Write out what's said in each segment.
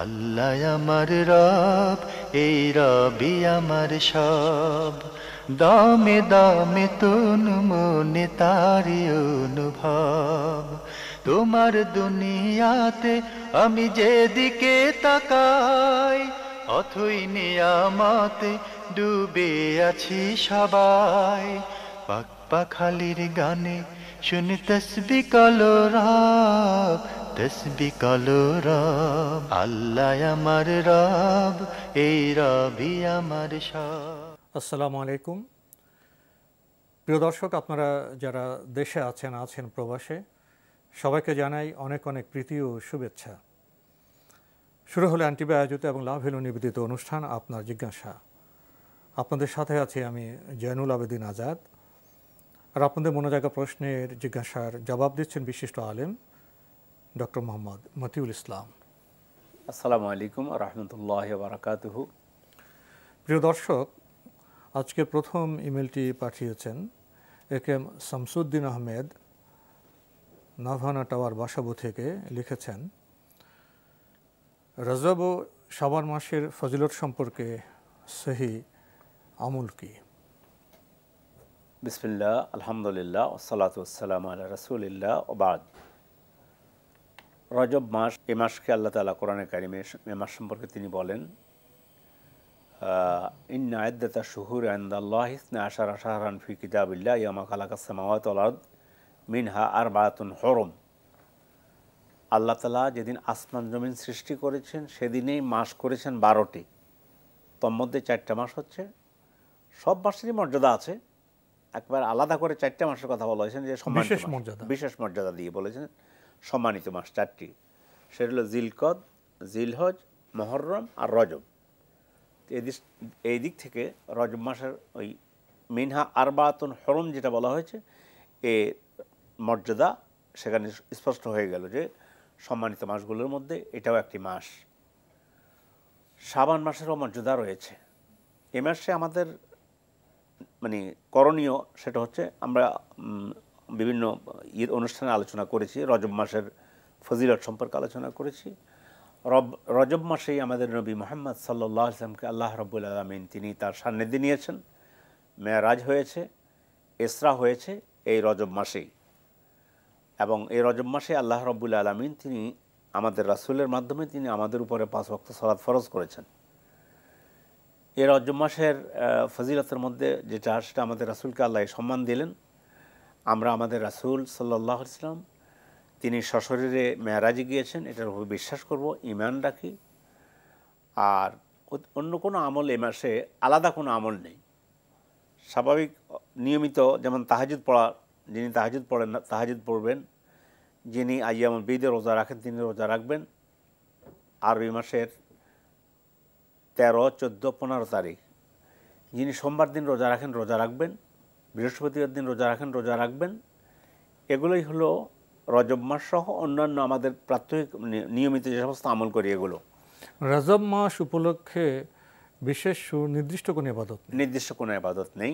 আল্লাহ আমার রব, এই রবি আমার সব। দামে দামে তুন মনে তারি অনুভব। তোমার দুনিয়াতে আমি যেদিকে তাকাই, অথই নিয়ামতে ডুবে আছি সবাই। পাক পাখালির গানে শুনি তসবি কলো রব, তসবি কলো রব। আল্লাহ আমার রব, এই রবি আমার সব। আসসালামু আলাইকুম। প্রিয় দর্শক, আপনারা যারা দেশে আছেন প্রবাসে, সবাইকে জানাই অনেক অনেক প্রীতি ও শুভেচ্ছা। শুরু হলো অ্যান্টিবা আয়োজিত এবং লাভ হেলো নিবেদিত অনুষ্ঠান আপনার জিজ্ঞাসা। আপনাদের সাথে আছি আমি জয়নুল আবেদিন আজাদ। আর আপনাদের মনোজাগা প্রশ্নের জিজ্ঞাসার জবাব দিচ্ছেন বিশিষ্ট আলেম ডক্টর মোহাম্মদ মতিউল ইসলাম। আসসালামু আলাইকুম রহমতুল্লাহি ওয়া বারাকাতুহু। প্রিয় দর্শক, আজকের প্রথম ইমেলটি পাঠিয়েছেন একেএম শামসুদ্দিন আহমেদ, নাভানা টাওয়ার বাসাবো থেকে। লিখেছেন, রজব ও শাবান মাসের ফজিলত সম্পর্কে সহি আমল কি? বিসমিল্লাহ, আলহামদুলিল্লাহ, ওয়াসসালাতু ওয়াসসালামু আলা রাসূলিল্লাহ ওয়া বা'দ। রজব মাস, এই মাসকে আল্লাহ তাআলা কোরআনে কারিমে এই মাস সম্পর্কে তিনি বলেন, ইন্না ইদ্দাতা শুহুরি ইনদাল্লাহি 12 শাহরান ফি কিতাবিল্লাহ ইয়ামা খালাকাস সামাওয়াতি ওয়াল আরদ মিনহা আরবাআতুন হুরুম। আল্লাহ তাআলা যেদিন আসমান জমিন সৃষ্টি করেছেন সেদিনেই মাস করেছেন 12টি। তন্মধ্যে 4টা মাস হচ্ছে, সব মাসেরই মর্যাদা আছে, একবার আলাদা করে 4টা মাসের কথা বলা হয়েছে যে বিশেষ মর্যাদা দিয়ে বলেছেন সম্মানিত মাস 4টি। সেটা হলো জিলকদ, জিলহজ, মুহররম আর রজব। এই দিক থেকে রজব মাসের ওই মিনহা আরবাআতুন হুরুম যেটা বলা হয়েছে, এ মর্যাদা সেখানে স্পষ্ট হয়ে গেল যে সম্মানিত মাসগুলোর মধ্যে এটাও একটি মাস। শাবান মাসেরও মর্যাদা রয়েছে। এ মাসে আমাদের করণীয় সেটা হচ্ছে, আমরা বিভিন্ন অনুষ্ঠানে আলোচনা করেছি, রজব মাসের ফজিলত সম্পর্কে আলোচনা করেছি। রজব মাসেই আমাদের নবী মুহাম্মদ সাল্লাল্লাহু আলাইহি ওয়াসাল্লামকে আল্লাহ রাব্বুল আলামিন তিনি তার সান্নিধ্যে নিয়েছেন। মেরাজ হয়েছে, ইসরা হয়েছে এই রজব মাসেই। এবং এই রজব মাসে আল্লাহ রাব্বুল আলামিন তিনি আমাদের রাসূলের মাধ্যমে তিনি আমাদের উপরে 5 ওয়াক্ত সালাত ফরজ করেছেন। এই রজব মাসের ফজিলতের মধ্যে যেটা, সেটা আমাদের রাসূলকে আল্লাহ সম্মান দিলেন। আমরা আমাদের রাসূল সাল্লাল্লাহু আলাইহি ওয়াসাল্লাম তিনি সশরীরে মেরাজে গিয়েছেন, এটার উপর বিশ্বাস করব, ঈমান রাখি। আর অন্য কোনো আমল এ মাসে আলাদা কোনো আমল নেই। স্বাভাবিক নিয়মিত যেমন তাহাজ্জুদ পড়া, যিনি তাহাজ্জুদ পড়েন না তাহাজ্জুদ পড়বেন, যিনি আইয়ামুল বীদের রোজা রাখেন তিনি রোজা রাখবেন। আরবি মাসের 13, 14, 15 তারিখ যিনি সোমবার দিন রোজা রাখেন রোজা রাখবেন, বৃহস্পতিবার দিন রোজা রাখেন রোজা রাখবেন। এগুলোই হলো রজব মাস সহ অন্যান্য আমাদের প্রাত্যহিক নিয়মিত যে সমস্ত আমল করি এগুলো। রজব মাস উপলক্ষে বিশেষ নির্দিষ্ট কোনো ইবাদত নেই,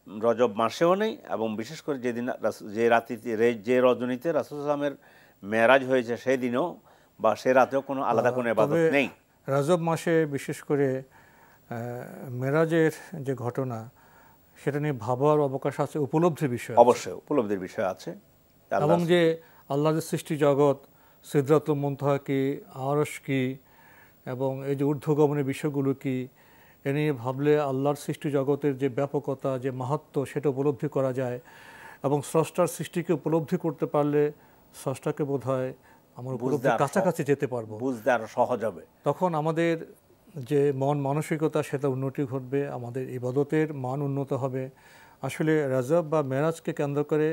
রজব মাসেও নেই। এবং বিশেষ করে যেদিন যে রজনীতে রাসূল সাল্লাল্লাহু আলাইহি ওয়াসাল্লামের মেরাজ হয়েছে সেই দিনও বা সে রাতেও কোনো আলাদা কোনো ইবাদত নেই। রজব মাসে বিশেষ করে মেরাজের যে ঘটনা, সেটা নিয়ে ভাবার অবকাশ আছে, উপলব্ধির বিষয় অবশ্যই উপলব্ধির বিষয় আছে। এবং যে আল্লাহর সৃষ্টি জগৎ, সিদরাতুল মুনতাহা কি, আরশ কি, এবং এই যে ঊর্ধ্বগমনের বিষয়গুলো কি, এ নিয়ে ভাবলে আল্লাহর সৃষ্টি জগতের যে ব্যাপকতা, যে মাহাত্ম্য, সেটা উপলব্ধি করা যায়। এবং স্রষ্টার সৃষ্টিকে উপলব্ধি করতে পারলে স্রষ্টাকে বোধ হয় আমার উপলব্ধির কাছাকাছি যেতে পারবো, বুঝতে আরো সহজ হবে। তখন আমাদের যে মন মানসিকতা সেটা উন্নতি ঘটবে, আমাদের ইবাদতের মান উন্নত হবে। আসলে রজব বা মেরাজকে কেন্দ্র করে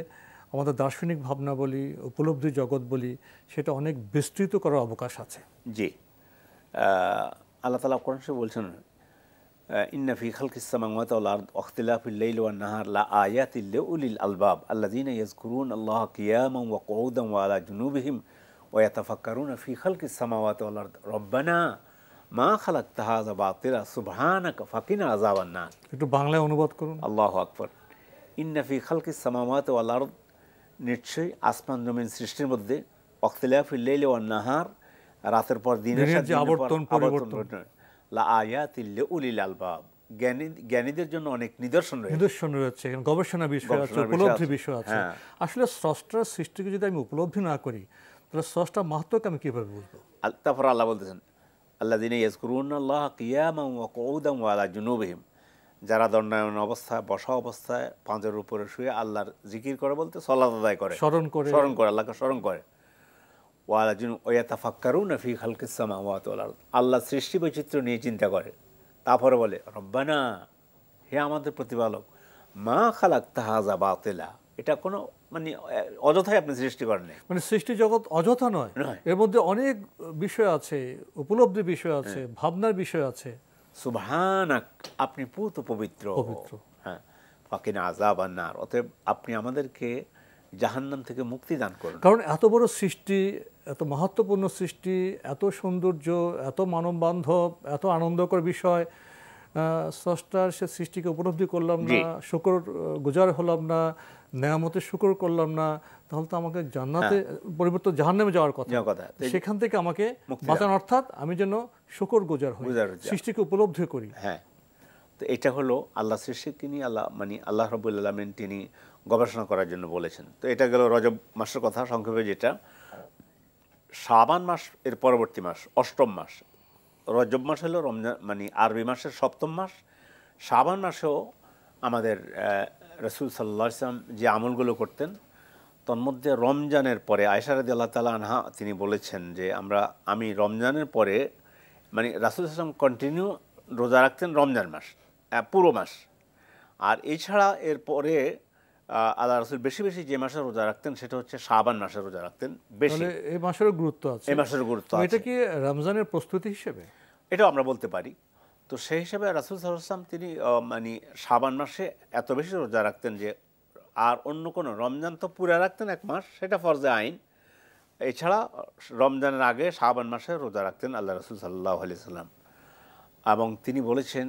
আমাদের দার্শনিক ভাবনা বলি, উপলব্ধি জগৎ বলি, সেটা অনেক বিস্তৃত করার অবকাশ আছে। জি, আল্লাহ তাআলা কোরআন শরীফে বলছেন, ইন্না ফি খালকিস সামাওয়াতি ওয়াল আরদি ওয়াখতিলাফিল লাইলি ওয়ান নাহার লা আয়াতিল লিউলিল আলবাব আল্লাযীনা ইয়াযকুরুনাল্লাহা কিয়ামান ওয়া কুউদান ওয়া আলা জুনুবিহিম ওয়া ইয়াতাফাক্কারুনা ফি খালকিস সামাওয়াতি ওয়াল আরদি রব্বানা মা খালাকতা হাযা বাতিলা সুবহানাকা ফাকিনা আযাবান নার। একটু বাংলায় অনুবাদ করুন। আল্লাহু আকবার। ইন্না ফি খালকিস সামাওয়াতি ওয়াল আরদ, নিশ্চয়ই আসমান জমিন সৃষ্টির মধ্যে, ওয়াখতিলাফিল লাইলি ওয়ান নাহার, রাতের পর দিনের দিনের সাথে যে দিনের পর আবর্তন পরিবর্তন। লা আয়াতিল লিউলিল আলবাব, জ্ঞানীদের জন্য অনেক নিদর্শন রয়েছে। নিদর্শন রয়েছে, এখানে গবেষণা বিষয় আছে, গবেষণার বিষয় উপলব্ধি আছে। বিষয় আছে। হ্যাঁ। আসলে স্রষ্টার সৃষ্টিকে যদি আমি উপলব্ধি না করি, তাহলে স্রষ্টার মাহাত্ম্যকে আমি কিভাবে বুঝবো? তারপর আল্লাহ বলতেছেন, আল্লাযীনা ইয়াযকুরুনাল্লাহা কিয়ামান ওয়া কুউদান ওয়া আলা জুনুবিহিম, যারা দণ্ডায়মান অবস্থায়, বসা অবস্থায়, পাঁজরের উপরে শুয়ে আল্লাহর জিকির করে, বলতে সালাত আদায় করে, স্মরণ করে, আল্লাহকে স্মরণ করে। ওয়া আলা জুনুব ওয়া ইয়াতাফাক্কারুনা ফি খালকিস সামাওয়াতি ওয়াল আরদ, আল্লাহর সৃষ্টি বৈচিত্র্য নিয়ে চিন্তা করে। তারপরে বলে রব্বানা, হে আমাদের প্রতিপালক, মা খালাকতা হাযা বাতিলা, এটা কোনো মানে অযথাই আপনি সৃষ্টি করেন নাই। মানে সৃষ্টি জগৎ অযথা নয়, এর মধ্যে অনেক বিষয় আছে, উপলব্ধি বিষয় আছে, ভাবনার বিষয় আছে। সুবহানাক, আপনি পূত পবিত্র। হ্যাঁ, ফাকিনা আযাবান নার, অতএব আপনি আমাদেরকে জাহান্নাম থেকে মুক্তি দান করুন। কারণ এত বড় সৃষ্টি, এত মহত্বপূর্ণ সৃষ্টি, এত সৌন্দর্য, এত মানব বান্ধব, এত আনন্দকর বিষয়, স্রষ্টার সে সৃষ্টিকে উপলব্ধি করলাম না, শুকর গুজার হলাম না, নেয়ামতের শুকর করলাম না, তাহলে তো আমাকে জান্নাতে পরিবর্তন জাহান্নামে যাওয়ার কথা। সেখান থেকে আমাকে বাঁচান, অর্থাৎ আমি যেন শুকর গুজার হই, সৃষ্টিকে উপলব্ধি করি। হ্যাঁ, তো এটা হলো আল্লাহ সৃষ্টিকে নিয়ে আল্লাহ রাব্বুল আলামিন তিনি গবেষণা করার জন্য বলেছেন। তো এটা গেল রজব মাসের কথা সংক্ষেপে। যেটা শাবান মাস এর পরবর্তী মাস, অষ্টম মাস। রজব মাস হলো রমজান মানে আরবি মাসের সপ্তম মাস। শাবান মাসেও আমাদের রাসূল সাল্লাল্লাহু আলাইহি ওয়াসাল্লাম যে আমলগুলো করতেন, তন্মধ্যে রমজানের পরে আয়েশা রাদিয়াল্লাহু তাআলা আনহা তিনি বলেছেন যে আমি রমজানের পরে, মানে রাসূল সাল্লাল্লাহু আলাইহি ওয়াসাল্লাম কন্টিনিউ রোজা রাখতেন রমজান মাস পুরো মাস। আর এছাড়া এরপরে আল্লাহ রাসূল বেশি বেশি যে মাসে রোজা রাখতেন সেটা হচ্ছে শাবান মাসে রোজা রাখতেন বেশি। এই মাসের গুরুত্ব আছে, এই মাসের গুরুত্ব আছে। এটা কি রমজানের প্রস্তুতি হিসেবে? এটাও আমরা বলতে পারি। তো সেই হিসেবে রাসূল সাল্লাল্লাহু আলাইহি ওয়াসাল্লাম তিনি মানে শাবান মাসে এত বেশি রোজা রাখতেন যে, আর অন্য কোনো, রমজান তো পুরা রাখতেন এক মাস, সেটা ফরজে আইন। এছাড়া রমজানের আগে শাবান মাসে রোজা রাখতেন আল্লাহ রাসূল সাল্লাল্লাহু আলাইহি ওয়াসাল্লাম। এবং তিনি বলেছেন,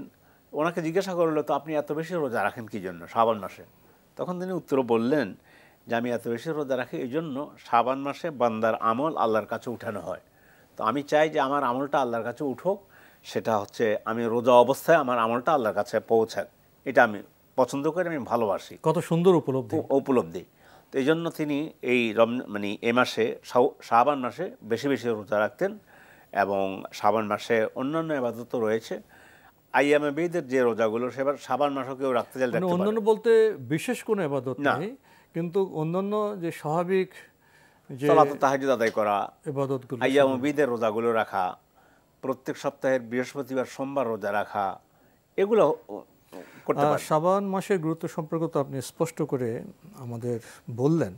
ওনাকে জিজ্ঞাসা করলো, তো আপনি এত বেশি রোজা রাখেন কী জন্য শাবান মাসে? তখন তিনি উত্তর বললেন যে, আমি এত বেশি রোজা রাখি এই জন্য, শাবান মাসে বান্দার আমল আল্লাহর কাছে উঠানো হয়। তো আমি চাই যে আমার আমলটা আল্লাহর কাছে উঠুক, সেটা হচ্ছে আমি রোজা অবস্থায় আমার আমলটা আল্লাহর কাছে পৌঁছাক, এটা আমি পছন্দ করি, আমি ভালোবাসি। কত সুন্দর উপলব্ধি। তো এই জন্য তিনি এই মানে এই মাসে শাবান মাসে বেশি বেশি রোজা রাখতেন। এবং শাবান মাসে অন্যান্য ইবাদত রয়েছে, আইয়ামে বীদের যে রোজাগুলো, সেবার শাবান মাসও কেউ রাখতে চাইলে রাখতে পারে। অন্যান্য বলতে বিশেষ কোনো ইবাদত নেই, কিন্তু অন্যান্য যে স্বাভাবিক যে সালাত তাহাজ্জুদ আদায় করা, ইবাদতগুলো, আইয়ামে বীদের রোজাগুলো রাখা, প্রত্যেক সপ্তাহের বৃহস্পতিবার সোমবার রোজা রাখা, এগুলো করতে পারে। শাবান মাসের গুরুত্ব সম্পর্কে তো আপনি স্পষ্ট করে আমাদের বললেন,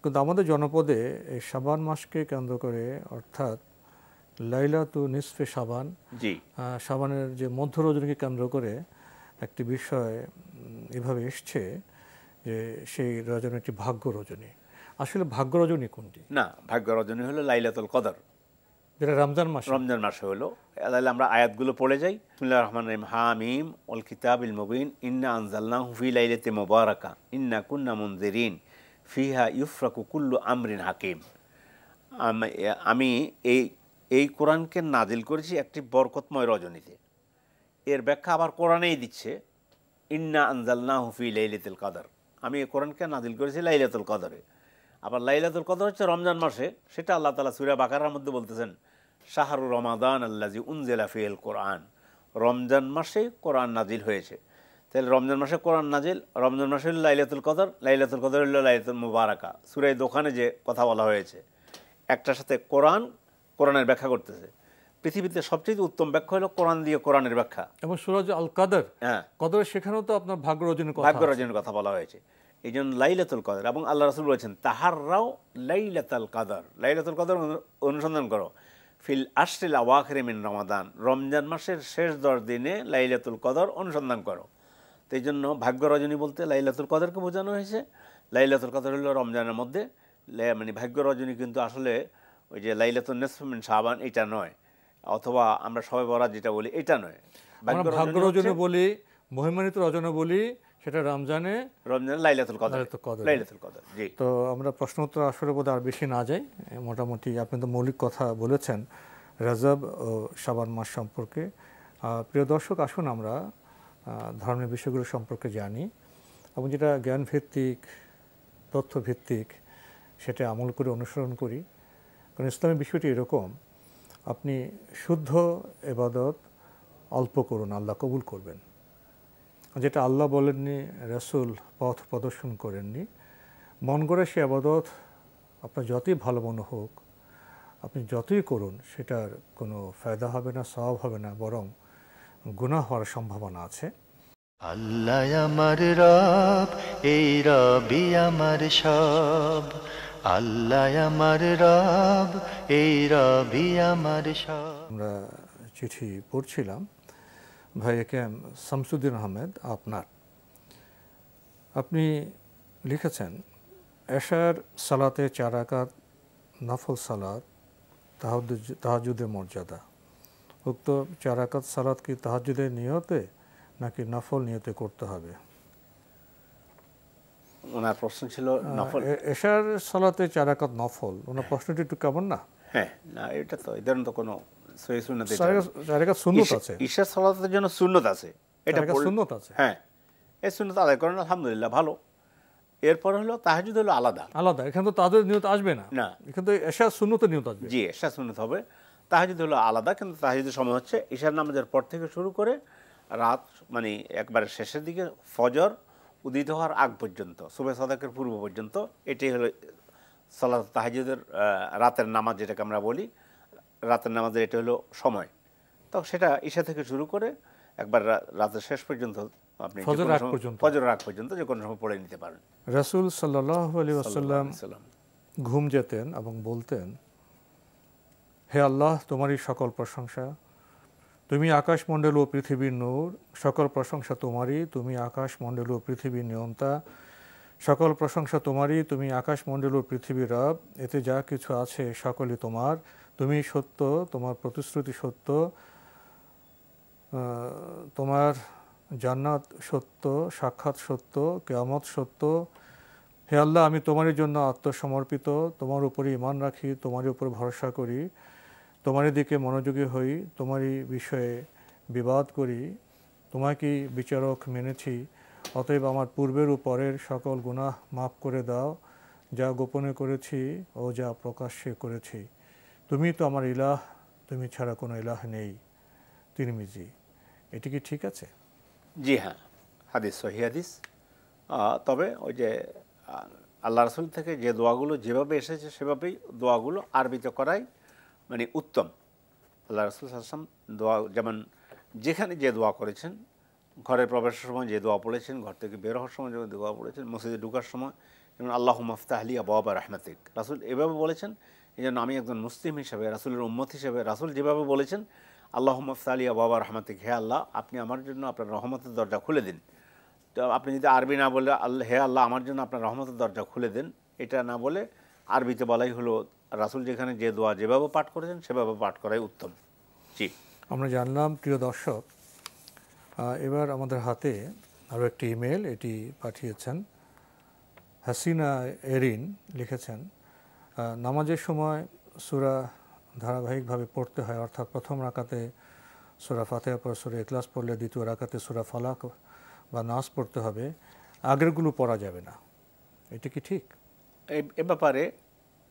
কিন্তু আমাদের জনপদে এই শাবান মাসকে কেন্দ্র করে, অর্থাৎ লাইলাতু নিসফে শাবান, শাবানের যে মধ্য রজনীকে কেন্দ্র করে একটি বিষয় এভাবে এসছে যে সেই রজনী একটি ভাগ্য রজনী। আসলে ভাগ্য রজনী কোনটি? না, ভাগ্য রজনী হলো লাইলাতুল কদর, যেটা রমজান মাসে হলো। তাহলে আমরা আয়াতগুলো পড়ে যাই। বিসমিল্লাহির রহমানির রহিম। হামিম ওয়াল কিতাবিল মুবিন, ইন্না আনজালনাহু ফি লাইলাতিন মুবারাকা, ইন্না কুন্না মুনজিরিন, ফিহা ইউফরাকু কুল্লু আমরিন হাকিম। আমি এই কোরআনকে নাজিল করেছি একটি বরকতময় রজনীতে। এর ব্যাখ্যা আবার কোরআনেই দিচ্ছে, ইন্না আনজালনাহু ফি লাইলাতুল কদর, আমি এই কোরআনকে নাজিল করেছি লাইলাতুল কদরে। আবার লাইলাতুল কদর হচ্ছে রমজান মাসে, সেটা আল্লাহ তাআলা সূরা বাকারার মধ্যে বলতেছেন, শাহরু রমাদান আল্লাযী উনজিলা ফিহিল কোরআন, রমজান মাসে কোরআন নাজিল হয়েছে। তাহলে রমজান মাসে কোরআন নাজিল, রমজান মাসে হল লাইলাতুল কদর, লাইলাতুল কদর হল লাইলাতুল মুবারাকা। সূরা দোকানে যে কথা বলা হয়েছে, একটার সাথে কোরআনের ব্যাখ্যা করতেছে। পৃথিবীতে সবচেয়ে উত্তম ব্যাখ্যা হলো কোরআন দিয়ে কোরআনের ব্যাখ্যা। এবং সূরা আল কদর, কদরের সেখানেও তো আপনার ভাগ্য রজনীর কথা বলা হয়েছে। এই জন্য লাইলাতুল কদর, এবং আল্লাহ রাসূল বলেছেন, তাহাররাও লাইলাতুল কদর, লাইলাতুল কদর অনুসন্ধান করো ফিল আশরিল আওয়াখির মিন রমাদান, রমজান মাসের শেষ 10 দিনে লাইলাতুল কদর অনুসন্ধান করো। তো এই জন্য ভাগ্য রজনী বলতে লাইলাতুল কদরকে বোঝানো হয়েছে। লাইলাতুল কদর হলো রমজানের মধ্যে, মানে ভাগ্য রজনী কিন্তু আসলে ওই যে লাইলাতুন নিসফ মিন শাবান এটা নয়, অথবা আমরা শবে বরাত যেটা বলি এটা নয়। ভাগ্য রজনী বলি, মহিমান্বিত রজনী বলি, সেটা রমজানে লাইলাতুল কদর। লাইলাতুল কদর। লাইলাতুল কদর, জি। তো আমরা প্রশ্ন উত্তর আসলে বোধহয় আর বেশি না যাই, মোটামুটি আপনি তো মৌলিক কথা বলেছেন রজব ও শাবান মাস সম্পর্কে। প্রিয় দর্শক, আসুন আমরা ধর্মের বিষয়গুলো সম্পর্কে জানি এবং যেটা জ্ঞানভিত্তিক, তথ্যভিত্তিক, সেটা আমল করে অনুসরণ করি। কারণ ইসলামের বিষয়টি এরকম, আপনি শুদ্ধ ইবাদত অল্প করুন, আল্লাহ কবুল করবেন। যেটা আল্লাহ বলেননি, রাসূল পথ প্রদর্শন করেননি, মন গড়ে সে আবাদত আপনার যতই ভালো মনে হোক, আপনি যতই করুন, সেটার কোনো ফায়দা হবে না, সওয়াব হবে না, বরং গুনাহ হওয়ার সম্ভাবনা আছে। আল্লাহ আমার রব, এই রবি আমার সব। আল্লাহ আমার রব, এই রবি আমার সব। আমরা চিঠি পড়ছিলাম ভাই একেএম শামসুদ্দিন আহমেদ আপনার। আপনি লিখেছেন এশার সালাতে 4 রাকাত নফল সালাত তাহাজ্জুদের মর্যাদা। উক্ত 4 রাকাত সালাত কি তাহাজ্জুদের নিয়তে নাকি নফল নিয়তে করতে হবে? ওনার প্রশ্ন ছিল নফল। এশার সালাতে 4 রাকাত নফল, ওনার প্রশ্নটি একটু কেমন না? হ্যাঁ, না এটা তো এই ধরনের তো কোনো সহিহ সুন্নাতে 4 রাকাত সুন্নত আছে, ঈশার সালাতের জন্য সুন্নত আছে, এটা সুন্নত আছে। হ্যাঁ, এই সুন্নত আদায় করেন, আলহামদুলিল্লাহ, ভালো। এরপর হলো তাহাজ্জুদ, হলো আলাদা। এখানে তো তাদের নিয়ত আসবে না, না, এখানে তো এশার সুন্নতের নিয়ত আসবে। জি, এশার সুন্নত হবে। তাহাজ্জুদ হলো আলাদা, কিন্তু তাহাজ্জুদের সময় হচ্ছে ঈশার নামাজের পর থেকে শুরু করে রাত, মানে একবারে শেষের দিকে ফজর উদিত হওয়ার আগ পর্যন্ত, সুবহে সাদাকের পূর্ব পর্যন্ত, এটাই হলো সালাত তাহাজ্জুদের রাতের নামাজ, যেটাকে আমরা বলি রাতের নামাজের এটা হলো সময়। তো সেটা ঈশা থেকে শুরু করে একবার রাতের শেষ পর্যন্ত, আপনি ফজরের আগ পর্যন্ত যে কোনো সময় পড়ে নিতে পারেন। রাসূল সাল্লাল্লাহু আলাইহি ওয়াসাল্লাম ঘুম যেতেন এবং বলতেন, হে আল্লাহ, তোমারই সকল প্রশংসা, তুমি আকাশমণ্ডল ও পৃথিবীর নূর, সকল প্রশংসা তোমারই, তুমি আকাশমণ্ডল ও পৃথিবীর নিয়ন্তা, সকল প্রশংসা তোমারই, তুমি আকাশমণ্ডল ও পৃথিবীর রব, এতে যা কিছু আছে সকলই তোমার, তুমি সত্য, তোমার প্রতিশ্রুতি সত্য, তোমার জান্নাত সত্য, সাক্ষাৎ সত্য, কিয়ামত সত্য। হে আল্লাহ, আমি তোমারই জন্য আত্মসমর্পিত, তোমার উপরে ঈমান রাখি, তোমারই উপর ভরসা করি, তোমারই দিকে মনোযোগী হই, তোমারই বিষয়ে বিবাদ করি, তোমাকেই বিচারক মেনেছি। অতএব আমার পূর্বের ও পরের সকল গুনাহ মাফ করে দাও, যা গোপনে করেছি ও যা প্রকাশ্যে করেছি। তুমি তো আমার ইলাহ, তুমি ছাড়া কোনো ইলাহ নেই। তিরমিজি। এটি কি ঠিক আছে? জি হ্যাঁ, হাদিস সহিহ হাদিস। তবে ওই যে আল্লাহ রাসূল থেকে যে দোয়াগুলো যেভাবে এসেছে সেভাবেই দোয়াগুলো আরবিতে করাই মানে উত্তম। আল্লাহ রাসূল সাল্লাল্লাহু আলাইহি ওয়াসাল্লাম দোয়া, যেমন যেখানে যে দোয়া করেছেন, ঘরের প্রবেশের সময় যে দোয়া পড়েছেন, ঘর থেকে বের হওয়ার সময় যে দোয়া পড়েছেন, মসজিদে ঢোকার সময় যেমন আল্লাহুম্মা আফতাহ লি আবওয়াবা রাহমাতিক, রাসূল এভাবে বলেছেন। এই জন্য আমি একজন মুসলিম হিসেবে, রাসূলের উম্মত হিসেবে, রাসূল যেভাবে বলেছেন আল্লাহুম্মা আফতাহ লি আবওয়াবা রাহমাতিক, হে আল্লাহ, আপনি আমার জন্য আপনার রহমতের দরজা খুলে দিন। তো আপনি যদি আরবি না বলে হে আল্লাহ, আমার জন্য আপনার রহমতের দরজা খুলে দেন, এটা না বলে আরবিতে বলাই হলো রাসূল যেখানে যে দোয়া যেভাবে পাঠ করেছেন সেভাবে পাঠ করাই উত্তম। জি, আমরা জানলাম। প্রিয় দর্শক, এবার আমাদের হাতে আরও একটি ইমেল, এটি পাঠিয়েছেন হাসিনা এরিন। লিখেছেন, নামাজের সময় সূরা ধারাবাহিকভাবে পড়তে হয়, অর্থাৎ প্রথম রাকাতে সূরা ফাতিহা পর সূরা ইখলাস পড়লে দ্বিতীয় রাকাতে সূরা ফালাক বা নাস পড়তে হবে, আগেরগুলো পড়া যাবে না। এটা কি ঠিক? এ ব্যাপারে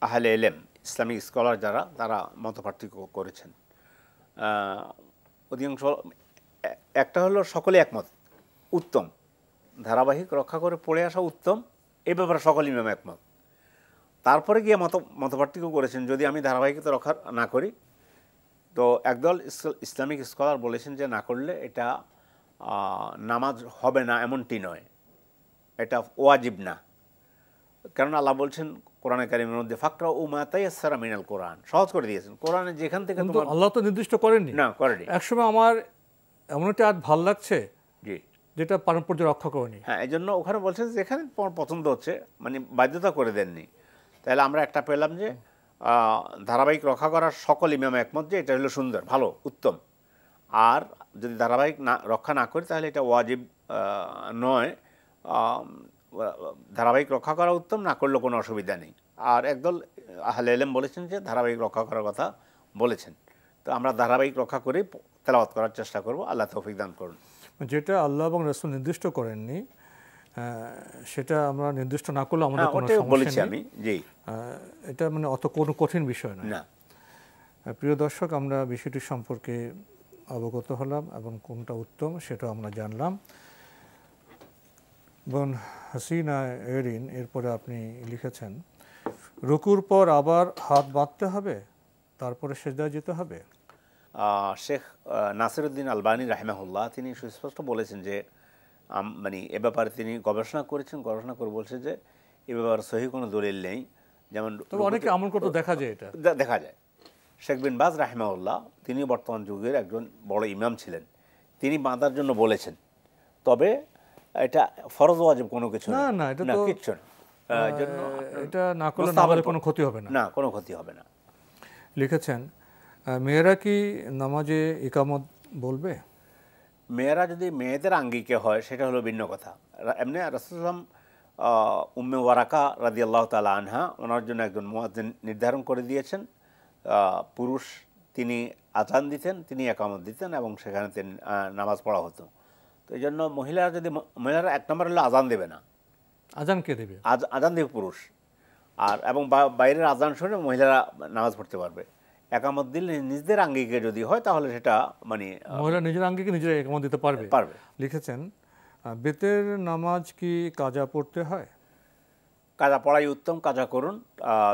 আহলে ইলম, ইসলামিক স্কলার যারা, তারা মতপার্থক্য করেছেন। অধিকাংশ, একটা হলো সকলে একমত, উত্তম, ধারাবাহিক রক্ষা করে পড়ে আসা উত্তম, এ ব্যাপারে সকল ইমাম একমত। তারপরে গিয়ে মতপার্থক্য করেছেন, যদি আমি ধারাবাহিকতা রক্ষা না করি, তো একদল ইসলামিক স্কলার বলেছেন যে না করলে এটা নামাজ হবে না, এমনটি নয়, এটা ওয়াজিব না। কারণ আল্লাহ বলছেন কোরআনে কারিমের মধ্যে ফাকরা ও মা তায়াসসারা মিনাল কোরআন, সহজ করে দিয়েছেন। কোরআনে যেখান থেকে আল্লাহ তো নির্দিষ্ট করেননি, না করেনি। একসময় আমার এমন একটা আজ ভাল লাগছে, জি, যেটা পারম্পর্য রক্ষা করেনি। হ্যাঁ, এই জন্য ওখানে বলছেন যেখানে তোমার পছন্দ হচ্ছে, মানে বাধ্যতা করে দেননি। তাহলে আমরা একটা পেলাম যে ধারাবাহিক রক্ষা করার সকল ইমাম একমত যে এটা হলো সুন্দর, ভালো, উত্তম। আর যদি ধারাবাহিক রক্ষা না করি তাহলে এটা ওয়াজিব নয়, ধারাবাহিক রক্ষা করা উত্তম, না করলেও কোনো অসুবিধা নেই। আর একদল আহলে ইলম বলেছেন যে ধারাবাহিক রক্ষা করার কথা বলেছেন। তো আমরা ধারাবাহিক রক্ষা করে তেলাওয়াত করার চেষ্টা করব। আল্লাহ তৌফিক দান করুন। যেটা আল্লাহ এবং রাসূল নির্দিষ্ট করেননি সেটা আমরা নির্দিষ্ট না করলে আমাদের কোনো সমস্যা বলেছি নেই। আমি জি, এটা মানে অত কোনো কঠিন বিষয় নয়। না। প্রিয় দর্শক, আমরা বিষয়টি সম্পর্কে অবগত হলাম এবং কোনটা উত্তম সেটাও আমরা জানলাম। বোন হাসিনা এরিন এরপরে আপনি লিখেছেন, রুকুর পর আবার হাত বাঁধতে হবে, তারপরে সেজদায় যেতে হবে। শেখ নাসিরউদ্দিন আলবানী রাহিমাহুল্লাহ তিনি সুস্পষ্ট বলেছেন যে মানে এ ব্যাপারে তিনি গবেষণা করেছেন, গবেষণা করে বলছেন যে এ ব্যাপারে সহি কোনো দলিল নেই। যেমন তবে অনেকে আমল করতে দেখা যায়, এটা দেখা যায়। শেখ বিন বাজ রাহিমাহুল্লাহ তিনি বর্তমান যুগের একজন বড় ইমাম ছিলেন, তিনি বাঁধার জন্য বলেছেন। তবে এটা ফরজ ওয়াজিব কোনো কিছু না, না, এটা তো কিচ্ছু না। এটা না করলে না হলে কোনো ক্ষতি হবে না। না, কোনো ক্ষতি হবে না। লিখেছেন, মেয়েরা কি নামাজে ইকামত বলবে? মেয়েরা যদি মেয়েদের আঙ্গিকে হয় সেটা হলো ভিন্ন কথা। এমনি রাসূলুল্লাহ উম্মে ওয়ারাকা রাদিয়াল্লাহু তাআলা আনহা ওনার জন্য একজন মুয়াজ্জিন নির্ধারণ করে দিয়েছেন। পুরুষ তিনি আযান দিতেন, তিনি ইকামত দিতেন এবং সেখানে নামাজ পড়া হতো। তো এই জন্য মহিলারা এক নম্বর হলো আযান দেবে না। আযান কে দেবে? আযান দেবে পুরুষ। এবং বাইরের আযান শুনে মহিলারা নামাজ পড়তে পারবে। একামত দিলে নিজেদের আঙ্গিকে যদি হয় তাহলে সেটা মানে মহিলা নিজের আঙ্গিকে নিজের একামত দিতে পারবে। লিখেছেন, বেতের নামাজ কি কাজা পড়তে হয়? কাজা পড়াই উত্তম, কাজা করুন।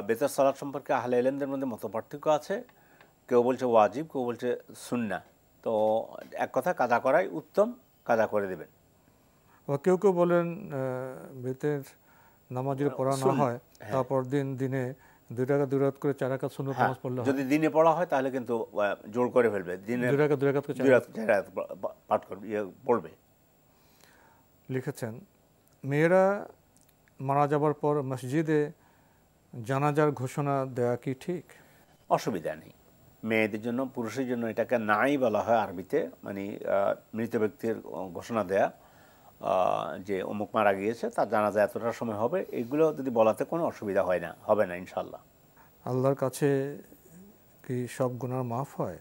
বেতের সালাত সম্পর্কে আহলে ইলমদের মধ্যে মতপার্থক্য আছে। কেউ বলছে ওয়াজিব, কেউ বলছে সুন্নাহ। তো এক কথা কাজা করাই উত্তম, কাজা করে দেবেন। কেউ কেউ বলেন বেতের নামাজ যদি পড়া না হয় তারপর দিনে 2 রাকাত 2 রাকাত করে 4 রাকাত সুন্নত নামাজ পড়লে হয়। যদি দিনে পড়া হয় তাহলে কিন্তু জোর করে ফেলবে, দিনে 2 রাকাত 2 রাকাত করে 4 রাকাত পাঠ করবে, পড়বে। লিখেছেন, মেয়েরা মারা যাবার পর মসজিদে জানাজার ঘোষণা দেয়া কি ঠিক? অসুবিধা নেই। মেয়েদের জন্য, পুরুষের জন্য এটাকে নাই বলা হয় আরবিতে, মানে মৃত ব্যক্তির ঘোষণা দেয়া যে অমুক মারা গিয়েছে, তার জানাজা এতটা সময় হবে, এগুলো যদি বলাতে কোনো অসুবিধা হবে না ইনশাল্লাহ। আল্লাহর কাছে কি সব গুনাহ মাফ হয়?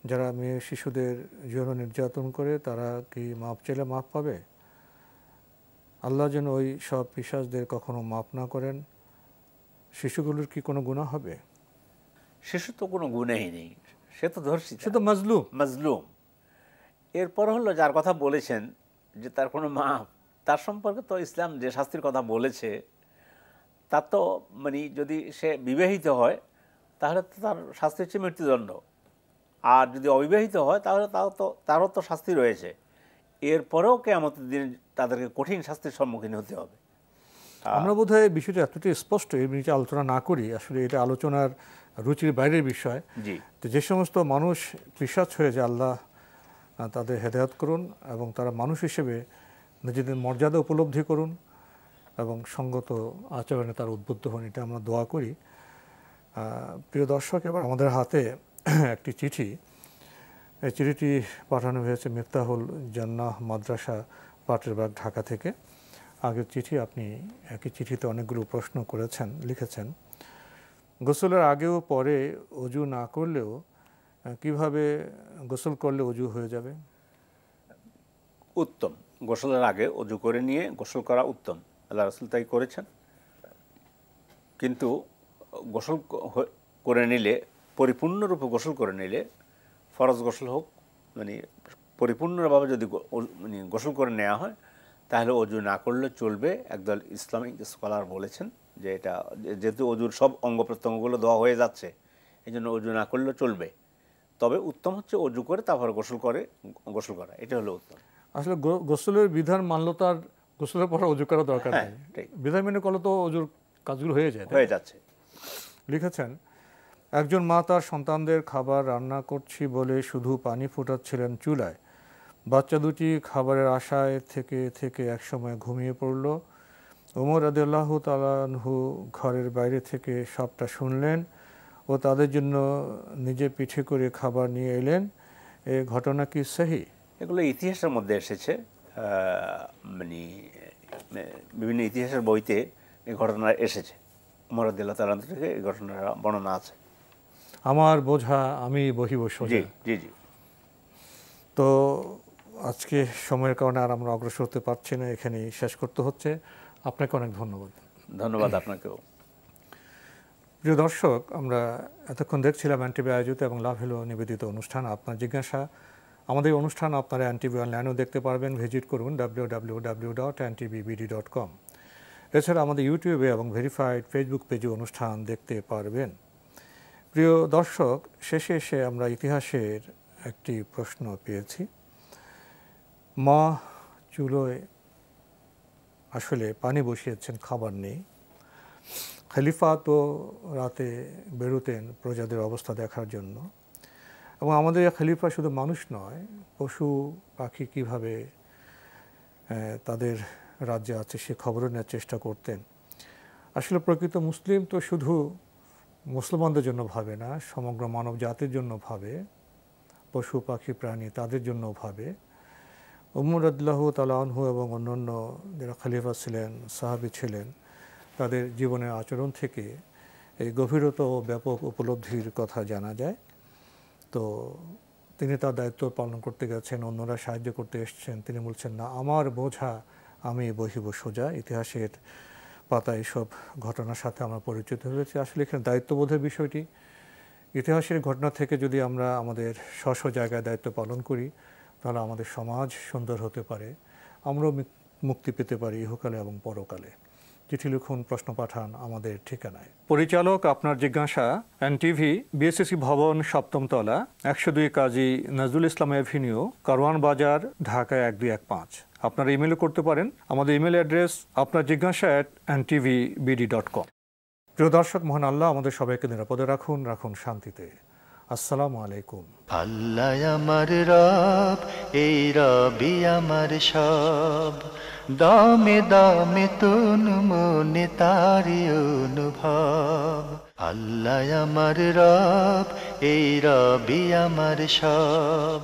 যারা মেয়ে শিশুদের যৌন নির্যাতন করে তারা কি মাপ চাইলে মাপ পাবে? আল্লাহ যেন ওই সব পিশাচদের কখনো মাপ না করেন। শিশুগুলোর কি কোনো গুনাহ হবে? শিশু তো কোনো গুনাহই নেই, সে তো ধর্ষিত, সে তো মাজলুম। এরপর হলো যার কথা বলেছেন যে তার কোনো মাপ, তার সম্পর্কে তো ইসলাম যে শাস্তির কথা বলেছে তার তো মানে যদি সে বিবাহিত হয় তাহলে তো তার শাস্তি হচ্ছে মৃত্যুদণ্ড। আর যদি অবিবাহিত হয় তাহলে তারও তো শাস্তি রয়েছে। এরপরেও কিয়ামতের দিন তাদেরকে কঠিন শাস্তির সম্মুখীন হতে হবে। আমরা বোধহয় বিষয়টা এতটাই স্পষ্ট, এই বিষয়ে আলোচনা না করি, আসলে এটা আলোচনার রুচির বাইরের বিষয়। তো যে সমস্ত মানুষ পিশাচ হয়ে যায়, আল্লাহ তাদের হেদায়েত করুন এবং তারা মানুষ হিসেবে নিজেদের মর্যাদা উপলব্ধি করুন এবং সঙ্গত আচরণে তারা উদ্বুদ্ধ হন, এটা আমরা দোয়া করি। প্রিয় দর্শক, এবার আমাদের হাতে একটি চিঠি, এই চিঠিটি পাঠানো হয়েছে মিফতাহুল জান্নাহ মাদ্রাসা পাটেরবাগ, ঢাকা থেকে। আগের চিঠি আপনি একই চিঠিতে অনেকগুলো প্রশ্ন করেছেন, লিখেছেন, গোসলের আগেও পরে অজু না করলেও কিভাবে গোসল করলে অজু হয়ে যাবে? উত্তম, গোসলের আগে অজু করে নিয়ে গোসল করা উত্তম, আল্লাহ রাসূল তাই করেছেন। কিন্তু গোসল করে নিলে, পরিপূর্ণরূপে গোসল করে নিলে, ফরজ গোসল হোক, মানে পরিপূর্ণভাবে যদি মানে গোসল করে নেওয়া হয় তাহলে অজু না করলে চলবে। একদল ইসলামিক স্কলার বলেছেন যে এটা যেহেতু অজুর সব অঙ্গ প্রত্যঙ্গগুলো দেওয়া হয়ে যাচ্ছে, এই জন্য অজু না করলে চলবে। তবে উত্তম হচ্ছে অজু করে তারপর গোসল করা, এটা হলো উত্তম। আসলে গোসলের বিধান মানলো তার গোসলের পর অজু করা দরকার নেই, বিধান মেনে করলে তো অজুর কাজগুলো হয়ে যাচ্ছে। লিখেছেন, একজন মা তার সন্তানদের খাবার রান্না করছি বলে শুধু পানি ফোটাচ্ছিলেন চুলায়। বাচ্চা দুটি খাবারের আশায় থেকে থেকে একসময় ঘুমিয়ে পড়ল। ওমর রাদিয়াল্লাহু তাআলা আনহু ঘরের বাইরে থেকে সবটা শুনলেন ও তাদের জন্য নিজে পিঠে করে খাবার নিয়ে এলেন। এ ঘটনা কি সহি? এগুলো ইতিহাসের মধ্যে এসেছে, মানে বিভিন্ন ইতিহাসের বইতে এই ঘটনা এসেছে। উমর রাদিয়াল্লাহু তাআলা থেকে এই ঘটনার বর্ণনা আছে। আমার বোঝা আমি বহিব জি সোজা। জি জি। তো আজকে সময়ের কারণে আর আমরা অগ্রসর হতে পারছি না, এখানেই শেষ করতে হচ্ছে। আপনাকে অনেক ধন্যবাদ। ধন্যবাদ আপনাকেও। প্রিয় দর্শক, আমরা এতক্ষণ দেখছিলাম এনটিভি আয়োজিত এবং লাভ হলো নিবেদিত অনুষ্ঠান আপনার জিজ্ঞাসা। আমাদের অনুষ্ঠান আপনারা এনটিভি অনলাইনেও দেখতে পারবেন, ভিজিট করুন www.ntvbd.com। এছাড়া আমাদের ইউটিউবে এবং ভেরিফাইড ফেসবুক পেজে অনুষ্ঠান দেখতে পারবেন। প্রিয় দর্শক, শেষে এসে আমরা ইতিহাসের একটি প্রশ্ন পেয়েছি। মা চুলোয় আসলে পানি বসিয়েছেন, খাবার নেই। খলিফা তো রাতে বেরোতেন প্রজাদের অবস্থা দেখার জন্য, এবং আমাদের খলিফা শুধু মানুষ নয়, পশু পাখি কীভাবে তাদের রাজ্যে আছে সে খবরও নেওয়ার চেষ্টা করতেন। আসলে প্রকৃত মুসলিম তো শুধু মুসলমানদের জন্য ভাবে না, সমগ্র মানব জাতির জন্য ভাবে, পশু পাখি প্রাণী তাদের জন্য ভাবে। উমর রাদিয়াল্লাহু তাআলা আনহু এবং অন্যান্য যারা খলিফা ছিলেন, সাহাবী ছিলেন, তাদের জীবনের আচরণ থেকে এই গভীরতা ও ব্যাপক উপলব্ধির কথা জানা যায়। তো তিনি তার দায়িত্ব পালন করতে গেছেন, অন্যরা সাহায্য করতে এসছেন, তিনি বলছেন না আমার বোঝা আমি বহিব সোজা। ইতিহাসের পাতায় এসব ঘটনার সাথে আমরা পরিচিত হয়েছি। আসলে এখানে দায়িত্ববোধের বিষয়টি, ইতিহাসের ঘটনা থেকে যদি আমরা আমাদের স্ব জায়গায় দায়িত্ব পালন করি, তাহলে আমাদের সমাজ সুন্দর হতে পারে, আমরাও মুক্তি পেতে পারি ইহকালে এবং পরকালে। চিঠি লিখুন, প্রশ্ন পাঠান আমাদের ঠিকানায়। পরিচালক আপনার জিজ্ঞাসা, এনটিভি, বিএসসি ভবন, 7ম তলা, 102 কাজী নজরুল ইসলাম এভিনিউ, কারওয়ান বাজার, ঢাকা 1215। আপনারা ইমেলও করতে পারেন। আমাদের ইমেল অ্যাড্রেস আপনার জিজ্ঞাসা @ntvbd.com। প্রিয় দর্শক, মহান আল্লাহ আমাদের সবাইকে নিরাপদে রাখুন, রাখুন শান্তিতে। আসসালামু আলাইকুম। আল্লাহ আমার রব, এই রবি আমার সব, দামে দামে তুন মনে তারি অনুভব। আল্লাহ আমার রব, এই রবি আমার সব।